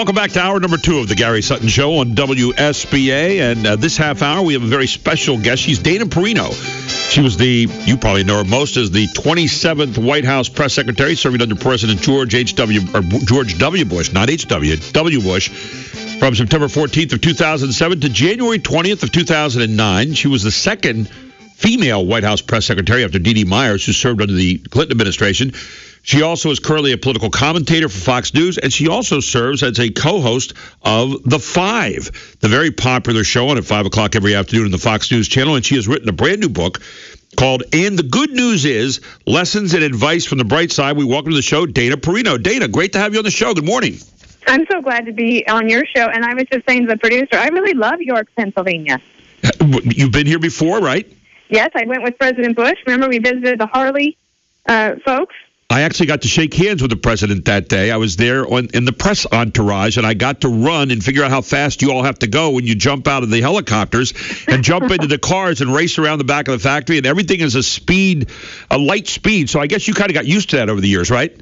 Welcome back to hour number 2 of the Gary Sutton Show on WSBA. And this half hour, we have a very special guest. She's Dana Perino. She was you probably know her most as the 27th White House press secretary, serving under President George W. Bush, not H.W., W. Bush, from September 14th of 2007 to January 20th of 2009. She was the second female White House press secretary after Dee Dee Myers, who served under the Clinton administration. She also is currently a political commentator for Fox News, and she also serves as a co-host of The Five, the very popular show on at 5 o'clock every afternoon on the Fox News channel. And she has written a brand new book called And the Good News Is, Lessons and Advice from the Bright Side. We welcome to the show Dana Perino. Dana, great to have you on the show. Good morning. I'm so glad to be on your show. And I was just saying to the producer, I really love York, Pennsylvania. You've been here before, right? Yes, I went with President Bush. Remember, we visited the Harley folks? I actually got to shake hands with the president that day. I was there in the press entourage, and I got to run and figure out how fast you all have to go when you jump out of the helicopters and jump into the cars and race around the back of the factory, and everything is a light speed. So I guess you kind of got used to that over the years, right?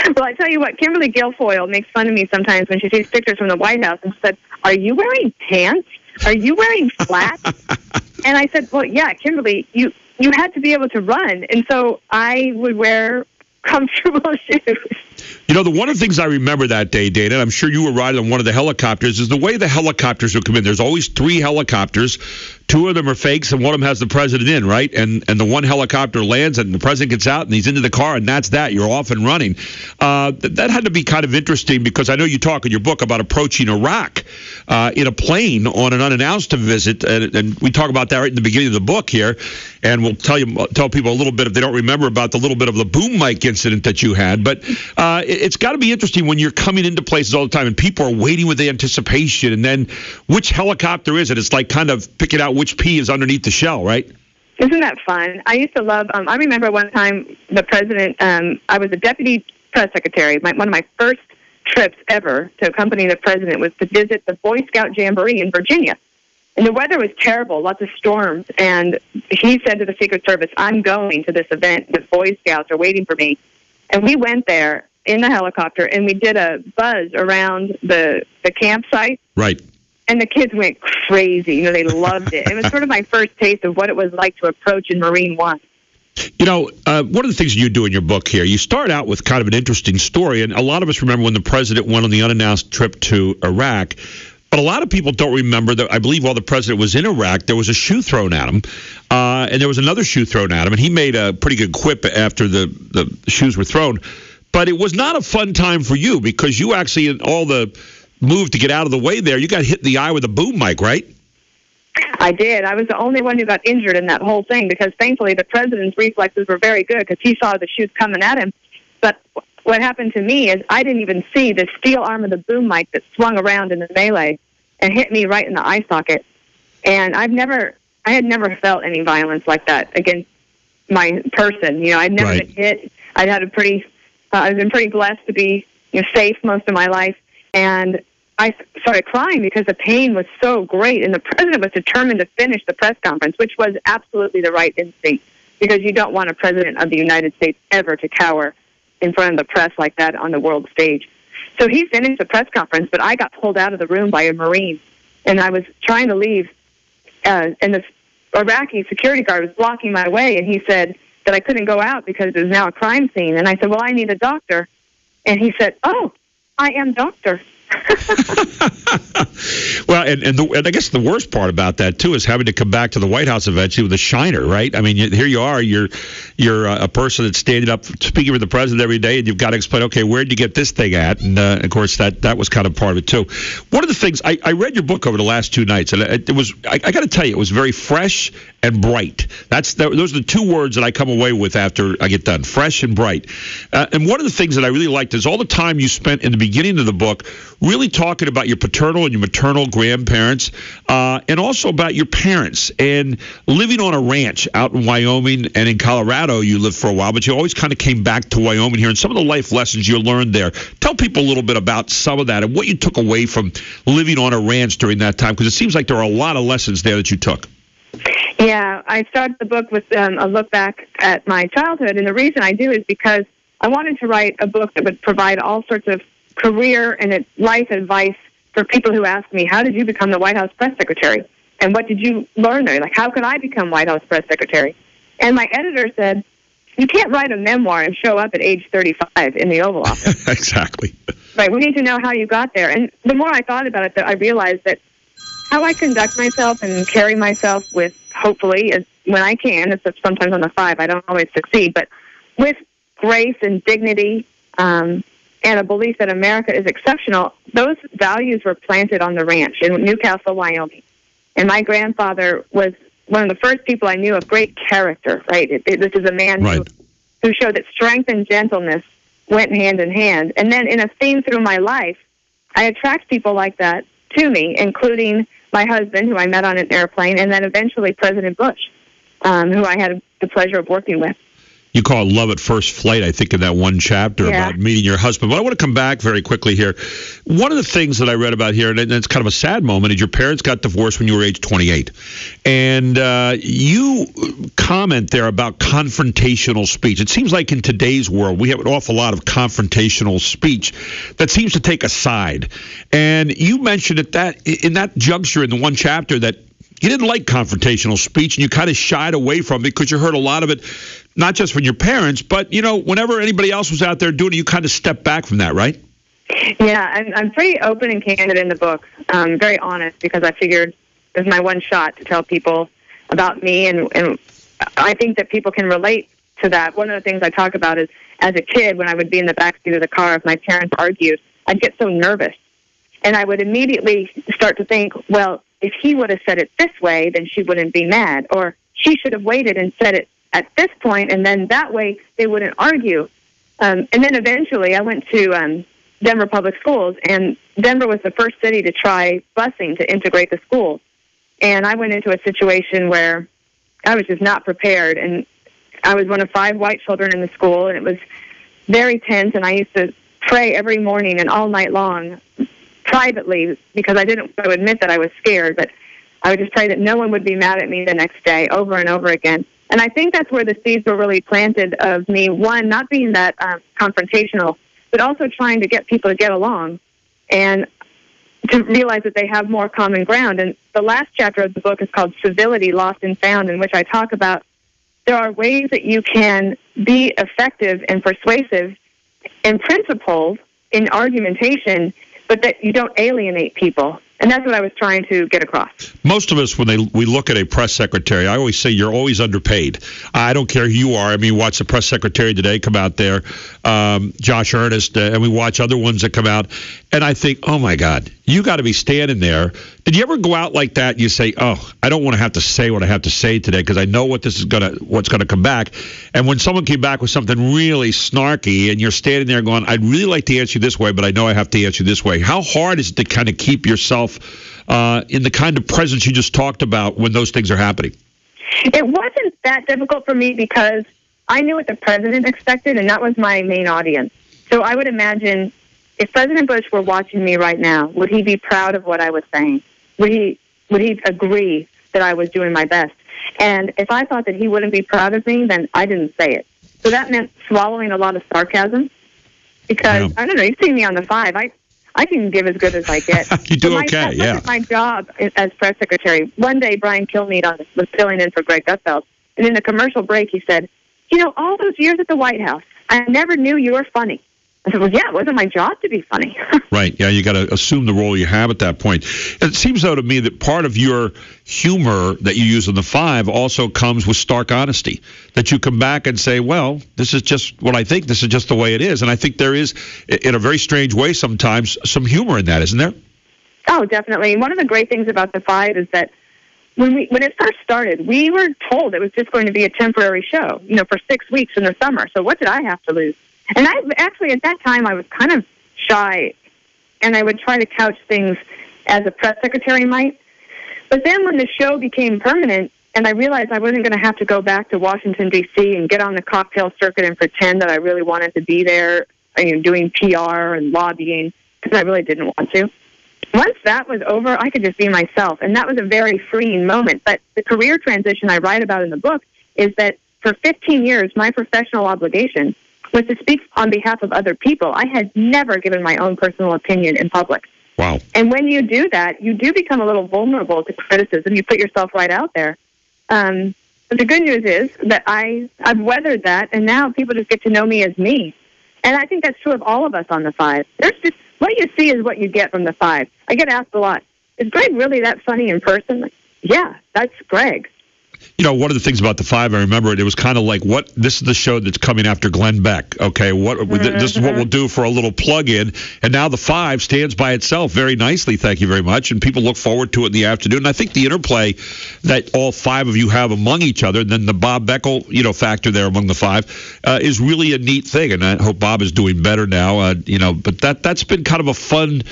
Well, I tell you what, Kimberly Guilfoyle makes fun of me sometimes when she sees pictures from the White House and said, "Are you wearing pants? Are you wearing flats?" And I said, well, yeah, Kimberly, you had to be able to run. And so I would wear comfortable shoes. You know, one of the things I remember that day, Dana, and I'm sure you were riding on one of the helicopters, is the way the helicopters would come in. There's always 3 helicopters. 2 of them are fakes, and one of them has the president in, right? And the one helicopter lands, and the president gets out, and he's into the car, and that's that. You're off and running. That had to be kind of interesting, because I know you talk in your book about approaching Iraq in a plane on an unannounced visit, and we talk about that right in the beginning of the book here, and we'll tell people a little bit, if they don't remember, about the little bit of the boom mic incident that you had. But it's got to be interesting when you're coming into places all the time, and people are waiting with anticipation, and then which helicopter is it? It's like kind of picking out which P is underneath the shell, right? Isn't that fun? I used to love, I remember one time the president, I was a deputy press secretary. One of my first trips ever to accompany the president was to visit the Boy Scout Jamboree in Virginia. And the weather was terrible, lots of storms. And he said to the Secret Service, "I'm going to this event. The Boy Scouts are waiting for me." And we went there in the helicopter, and we did a buzz around the campsite. Right. And the kids went crazy. You know, they loved it. It was sort of my first taste of what it was like to approach in Marine One. You know, one of the things you do in your book here, you start out with kind of an interesting story, and a lot of us remember when the president went on the unannounced trip to Iraq, but a lot of people don't remember that I believe while the president was in Iraq, there was a shoe thrown at him, and there was another shoe thrown at him, and he made a pretty good quip after the shoes were thrown. But it was not a fun time for you, because you actually, in all the move to get out of the way there, you got hit in the eye with a boom mic, right? I did. I was the only one who got injured in that whole thing, because thankfully the president's reflexes were very good, because he saw the shoes coming at him. But what happened to me is I didn't even see the steel arm of the boom mic that swung around in the melee and hit me right in the eye socket. And I had never felt any violence like that against my person. You know, I'd never been hit. I've been pretty blessed to be safe most of my life. And I started crying because the pain was so great, and the president was determined to finish the press conference, which was absolutely the right instinct, because you don't want a president of the United States ever to cower in front of the press like that on the world stage. So he finished the press conference, but I got pulled out of the room by a Marine, and I was trying to leave, and this Iraqi security guard was blocking my way, and he said that I couldn't go out because it was now a crime scene. And I said, well, I need a doctor. And he said, oh, I am doctor. Well, and I guess the worst part about that too is having to come back to the White House eventually with a shiner, right? I mean, here you are, you're a person that's standing up speaking with the president every day, and you've got to explain, okay, where did you get this thing at? And of course, that was kind of part of it too. One of the things I read your book over the last 2 nights, and it was I got to tell you, it was very fresh and bright. Those are the 2 words that I come away with after I get done: fresh and bright. And one of the things that I really liked is all the time you spent in the beginning of the book really talking about your paternal and your maternal grandparents, and also about your parents and living on a ranch out in Wyoming and in Colorado. You lived for a while, but you always kind of came back to Wyoming here, and some of the life lessons you learned there. Tell people a little bit about some of that and what you took away from living on a ranch during that time, because it seems like there are a lot of lessons there that you took. Yeah, I started the book with a look back at my childhood, and the reason I do is because I wanted to write a book that would provide all sorts of career and life advice for people who ask me, how did you become the White House press secretary? And what did you learn there? Like, how could I become White House press secretary? And my editor said, you can't write a memoir and show up at age 35 in the Oval Office. Exactly. Right. We need to know how you got there. And the more I thought about it, I realized that how I conduct myself and carry myself with, hopefully, when I can, it's sometimes on the 5, I don't always succeed, but with grace and dignity and a belief that America is exceptional, those values were planted on the ranch in Newcastle, Wyoming. And my grandfather was one of the first people I knew of great character, right? This is a man who showed that strength and gentleness went hand in hand. And then in a theme through my life, I attract people like that to me, including my husband, who I met on an airplane, and then eventually President Bush, who I had the pleasure of working with. You call it love at first flight, I think, in that one chapter about meeting your husband. But I want to come back very quickly here. One of the things that I read about here, and it's kind of a sad moment, is your parents got divorced when you were age 28. And you comment there about confrontational speech. It seems like in today's world, we have an awful lot of confrontational speech that seems to take a side. And you mentioned that in that juncture in the one chapter that you didn't like confrontational speech, and you kind of shied away from it because you heard a lot of it, not just from your parents, but, whenever anybody else was out there doing it, you kind of stepped back from that, right? Yeah, I'm pretty open and candid in the book, very honest, because I figured this is my one shot to tell people about me, and I think that people can relate to that. One of the things I talk about is, as a kid, when I would be in the backseat of the car, if my parents argued, I'd get so nervous, and I would immediately start to think, well, if he would have said it this way, then she wouldn't be mad. Or she should have waited and said it at this point, and then that way they wouldn't argue. And then eventually I went to Denver Public Schools, and Denver was the first city to try busing to integrate the schools. And I went into a situation where I was just not prepared, and I was one of 5 white children in the school, and it was very tense, and I used to pray every morning and all night long privately, because I didn't want to admit that I was scared, but I would just pray that no one would be mad at me the next day over and over again. And I think that's where the seeds were really planted of me, one, not being that confrontational, but also trying to get people to get along and to realize that they have more common ground. And the last chapter of the book is called Civility, Lost and Found, in which I talk about there are ways that you can be effective and persuasive and principled in argumentation, but that you don't alienate people. And that's what I was trying to get across. Most of us, when we look at a press secretary, I always say you're always underpaid. I don't care who you are. I mean, watch the press secretary today come out there, Josh Earnest, and we watch other ones that come out. And I think, oh, my God, you got to be standing there. Did you ever go out like that and you say, oh, I don't want to have to say what I have to say today because I know what's going to come back. And when someone came back with something really snarky and you're standing there going, I'd really like to answer you this way, but I know I have to answer you this way. How hard is it to kind of keep yourself in the kind of presence you just talked about when those things are happening? It wasn't that difficult for me because I knew what the president expected, and that was my main audience. So I would imagine if President Bush were watching me right now, would he be proud of what I was saying? Would he agree that I was doing my best? And if I thought that he wouldn't be proud of me, then I didn't say it. So that meant swallowing a lot of sarcasm because, I don't know, you've seen me on the 5. I can give as good as I get. You do okay, yeah. That's my job as press secretary. One day, Brian Kilmeade was filling in for Greg Gutfeld, and in the commercial break, he said, all those years at the White House, I never knew you were funny. I said, well, yeah, it wasn't my job to be funny. Right, yeah, you got to assume the role you have at that point. It seems, though, to me that part of your humor that you use in the 5 also comes with stark honesty, that you come back and say, well, this is just what I think, this is just the way it is. And I think there is, in a very strange way sometimes, some humor in that, isn't there? Oh, definitely. And one of the great things about the 5 is that when it first started, we were told it was just going to be a temporary show, for 6 weeks in the summer. So what did I have to lose? And I actually, at that time, I was kind of shy, and I would try to couch things as a press secretary might. But then when the show became permanent, and I realized I wasn't going to have to go back to Washington, D.C. and get on the cocktail circuit and pretend that I really wanted to be there, doing PR and lobbying, because I really didn't want to. Once that was over, I could just be myself, and that was a very freeing moment. But the career transition I write about in the book is that for 15 years, my professional obligation was to speak on behalf of other people. I had never given my own personal opinion in public. Wow. And when you do that, you do become a little vulnerable to criticism. You put yourself right out there. But the good news is that I've weathered that, and now people just get to know me as me. And I think that's true of all of us on the Five. There's just, what you see is what you get from the Five. I get asked a lot, is Greg really that funny in person? Like, yeah, that's Greg. You know, one of the things about the Five, I remember it was kind of like, this is the show that's coming after Glenn Beck. Okay, this is what we'll do for a little plug-in. And now the Five stands by itself very nicely, thank you very much. And people look forward to it in the afternoon. And I think the interplay that all five of you have among each other, and then the Bob Beckel, factor there among the Five, is really a neat thing. And I hope Bob is doing better now. But that's been kind of a fun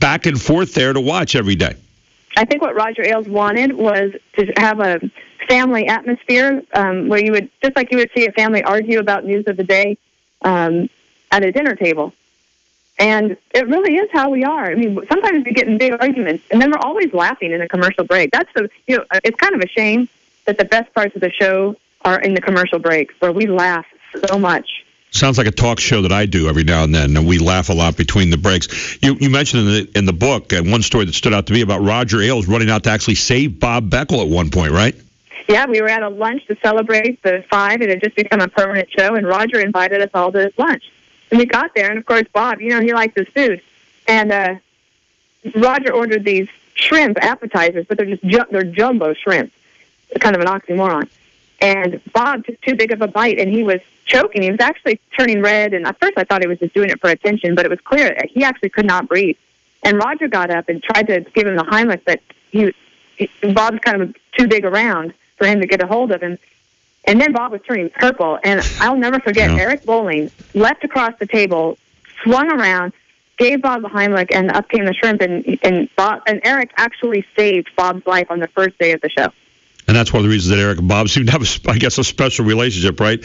back and forth there to watch every day. I think what Roger Ailes wanted was to have a family atmosphere where you would, just like you would see a family argue about news of the day at a dinner table. And it really is how we are. I mean, sometimes we get in big arguments, and then we're always laughing in a commercial break. It's kind of a shame that the best parts of the show are in the commercial breaks, where we laugh so much. Sounds like a talk show that I do every now and then, and we laugh a lot between the breaks. You mentioned in the book one story that stood out to me about Roger Ailes running out to actually save Bob Beckel at one point, right? Yeah, we were at a lunch to celebrate the Five. It had just become a permanent show, and Roger invited us all to his lunch. And we got there, and of course, Bob, he likes his food. And Roger ordered these shrimp appetizers, but they're jumbo shrimp. It's kind of an oxymoron. And Bob took too big of a bite, and he was choking. He was actually turning red, and at first I thought he was just doing it for attention, but it was clear that he actually could not breathe. And Roger got up and tried to give him the Heimlich, but Bob's kind of too big around for him to get a hold of him. And then Bob was turning purple, and I'll never forget, Eric Bowling leapt across the table, swung around, gave Bob the Heimlich, and up came the shrimp, and Eric actually saved Bob's life on the first day of the show. And that's one of the reasons that Eric and Bob seem to have, a special relationship, right?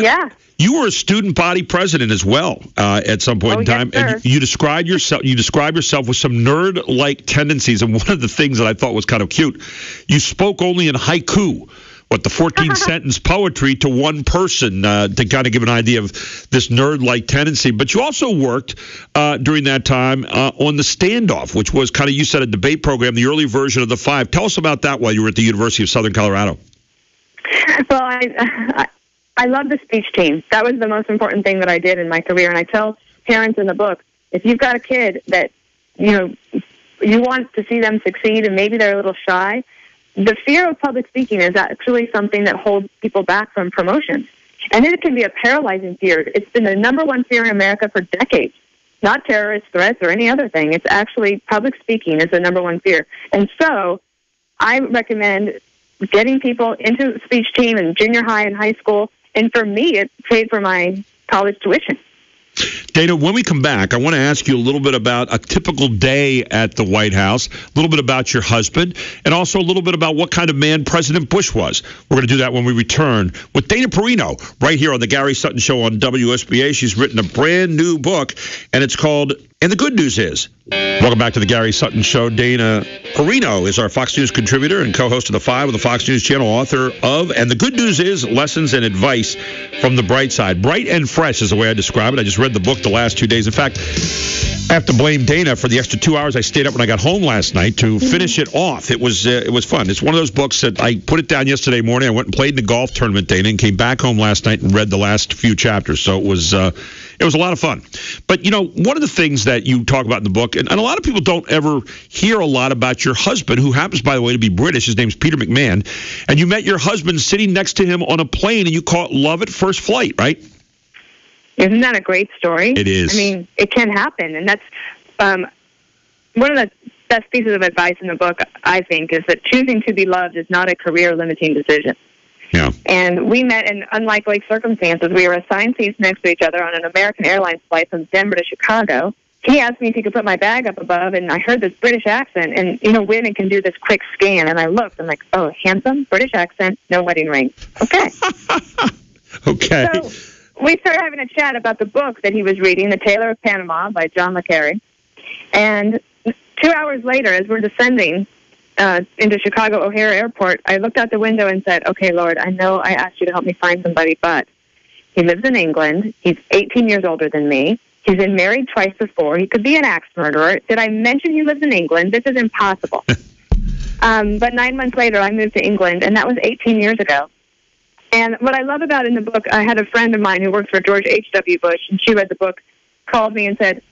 Yeah. You were a student body president as well at some point in time, yes, and you describe yourself with some nerd-like tendencies. And one of the things that I thought was kind of cute, you spoke only in haiku, the 14-sentence poetry to one person to kind of give an idea of this nerd-like tendency. But you also worked during that time on The Standoff, which was kind of, you said, a debate program, the early version of the Five. Tell us about that while you were at the University of Southern Colorado. Well, I love the speech team. That was the most important thing that I did in my career. And I tell parents in the book, if you've got a kid that, you want to see them succeed and maybe they're a little shy, the fear of public speaking is actually something that holds people back from promotions. And it can be a paralyzing fear. It's been the number one fear in America for decades, not terrorist threats or any other thing. It's actually public speaking is the number one fear. And so I recommend getting people into the speech team in junior high and high school. And for me, it paid for my college tuition. Dana, when we come back, I want to ask you a little bit about a typical day at the White House, a little bit about your husband, and also a little bit about what kind of man President Bush was. We're going to do that when we return with Dana Perino right here on the Gary Sutton Show on WSBA. She's written a brand new book, and it's called And the Good News Is. Welcome back to the Gary Sutton Show. Dana Perino is our Fox News contributor and co-host of The Five of the Fox News Channel, author of And the Good News Is, Lessons and Advice from the Bright Side. Bright and fresh is the way I describe it. I just read the book the last 2 days. In fact, I have to blame Dana for the extra 2 hours I stayed up when I got home last night to finish it off. It was fun. It's one of those books that I put it down yesterday morning. I went and played in the golf tournament, Dana, and came back home last night and read the last few chapters. So it was a lot of fun. But, one of the things that you talk about in the book, and a lot of people don't ever hear a lot about your husband, who happens, by the way, to be British. His name's Peter McMahon. And you met your husband sitting next to him on a plane, and you caught love at first flight, right? Isn't that a great story? It is. I mean, it can happen. And that's one of the best pieces of advice in the book, I think, is that choosing to be loved is not a career-limiting decision. Yeah. And we met in unlikely circumstances. We were assigned seats next to each other on an American Airlines flight from Denver to Chicago. He asked me if he could put my bag up above, and I heard this British accent. And, women can do this quick scan. And I looked. I'm like, oh, handsome, British accent, no wedding ring. Okay. Okay. So we started having a chat about the book that he was reading, The Tailor of Panama by John le Carré. And 2 hours later, as we're descending into Chicago O'Hare Airport, I looked out the window and said, okay, Lord, I know I asked you to help me find somebody, but He lives in England. He's 18 years older than me. He's been married twice before. He could be an axe murderer. Did I mention he lives in England? This is impossible. But 9 months later, I moved to England, and that was 18 years ago. And what I love about in the book, I had a friend of mine who works for George H.W. Bush, and she read the book, called me and said,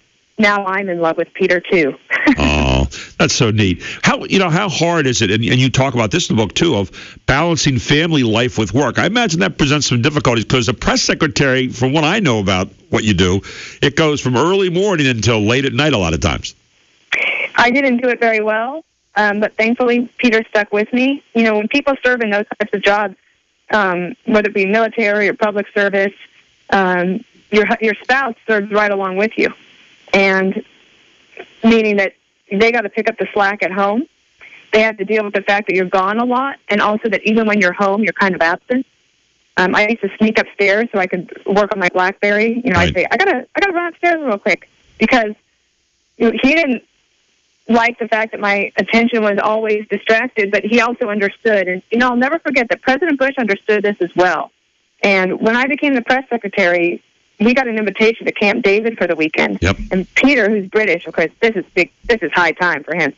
now I'm in love with Peter, too. Oh, that's so neat. How hard is it, and you talk about this in the book, too, of balancing family life with work. I imagine that presents some difficulties because the press secretary, from what I know about what you do, it goes from early morning until late at night a lot of times. I didn't do it very well, but thankfully Peter stuck with me. When people serve in those types of jobs, whether it be military or public service, your spouse serves right along with you. And meaning that they got to pick up the slack at home. They have to deal with the fact that you're gone a lot, and also that even when you're home, you're kind of absent. I used to sneak upstairs so I could work on my BlackBerry. Right. I'd say, I gotta run upstairs real quick, because he didn't like the fact that my attention was always distracted, but he also understood. And, I'll never forget that President Bush understood this as well. And when I became the press secretary, we got an invitation to Camp David for the weekend. Yep. And Peter, who's British, of course, this is high time for him.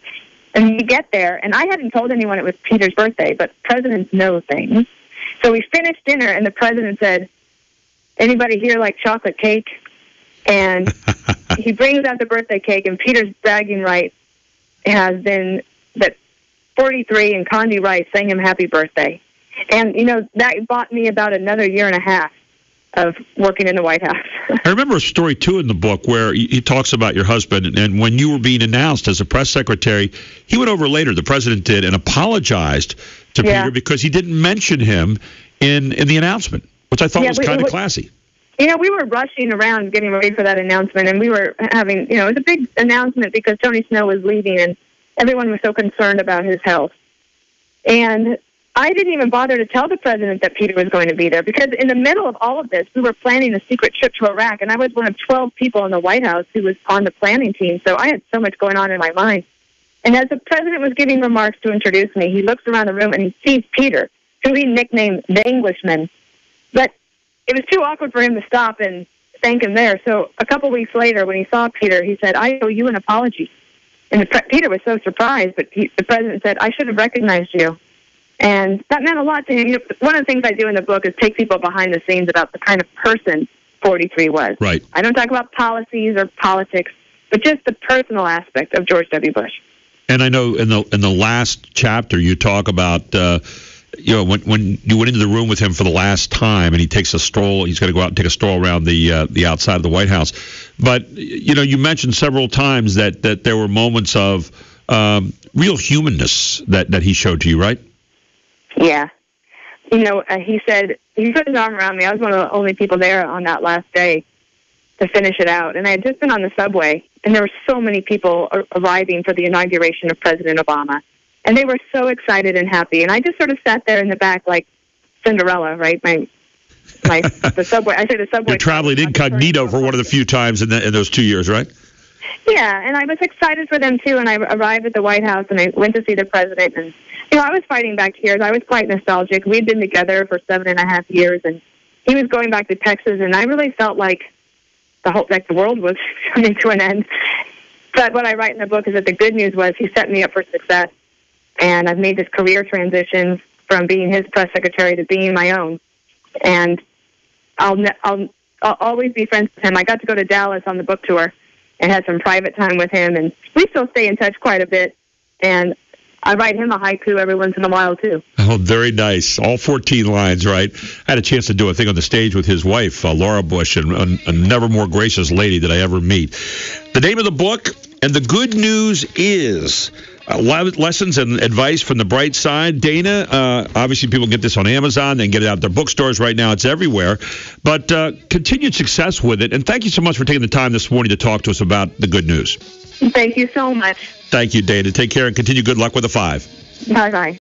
And we get there, and I hadn't told anyone it was Peter's birthday, but presidents know things. So we finished dinner, and the president said, anybody here like chocolate cake? And he brings out the birthday cake, and Peter's bragging right has been that 43 and Condi Rice sang him happy birthday. And, that bought me about another year and a half of working in the White House. I remember a story, too, in the book where he talks about your husband, and when you were being announced as a press secretary, he went over later, the president did, and apologized to Peter because he didn't mention him in the announcement, which I thought was kind of classy. We were rushing around getting ready for that announcement, and we were having, it was a big announcement because Tony Snow was leaving, and everyone was so concerned about his health. And I didn't even bother to tell the president that Peter was going to be there, because in the middle of all of this, we were planning a secret trip to Iraq, and I was one of 12 people in the White House who was on the planning team, so I had so much going on in my mind. And as the president was giving remarks to introduce me, he looks around the room and he sees Peter, who he nicknamed the Englishman. But it was too awkward for him to stop and thank him there. So a couple weeks later, when he saw Peter, he said, I owe you an apology. And Peter was so surprised, but the president said, I should have recognized you. And that meant a lot to him. One of the things I do in the book is take people behind the scenes about the kind of person 43 was. Right. I don't talk about policies or politics, but just the personal aspect of George W. Bush. And I know in the last chapter you talk about when you went into the room with him for the last time, and he takes a stroll. He's going to go out and take a stroll around the outside of the White House. But you mentioned several times that there were moments of real humanness that he showed to you, right? Yeah. He said, he put his arm around me. I was one of the only people there on that last day to finish it out. And I had just been on the subway, and there were so many people arriving for the inauguration of President Obama. And they were so excited and happy. And I just sort of sat there in the back like Cinderella, right? The subway. I say the subway. You're traveling incognito for one of the few times in those 2 years, right? Yeah, and I was excited for them, too. And I arrived at the White House, and I went to see the president. And, I was fighting back tears. I was quite nostalgic. We'd been together for 7.5 years, and he was going back to Texas. And I really felt like the world was coming to an end. But what I write in the book is that the good news was he set me up for success. And I've made this career transition from being his press secretary to being my own. And I'll always be friends with him. I got to go to Dallas on the book tour and had some private time with him. And we still stay in touch quite a bit. And I write him a haiku every once in a while, too. Oh, very nice. All 14 lines, right? I had a chance to do a thing on the stage with his wife, Laura Bush, and a never more gracious lady that I ever meet. The name of the book, and the good news is... lessons and advice from the bright side. Dana, obviously people get this on Amazon. They can get it out at their bookstores right now. It's everywhere. But continued success with it. And thank you so much for taking the time this morning to talk to us about the good news. Thank you so much. Thank you, Dana. Take care and continue good luck with the 5. Bye-bye.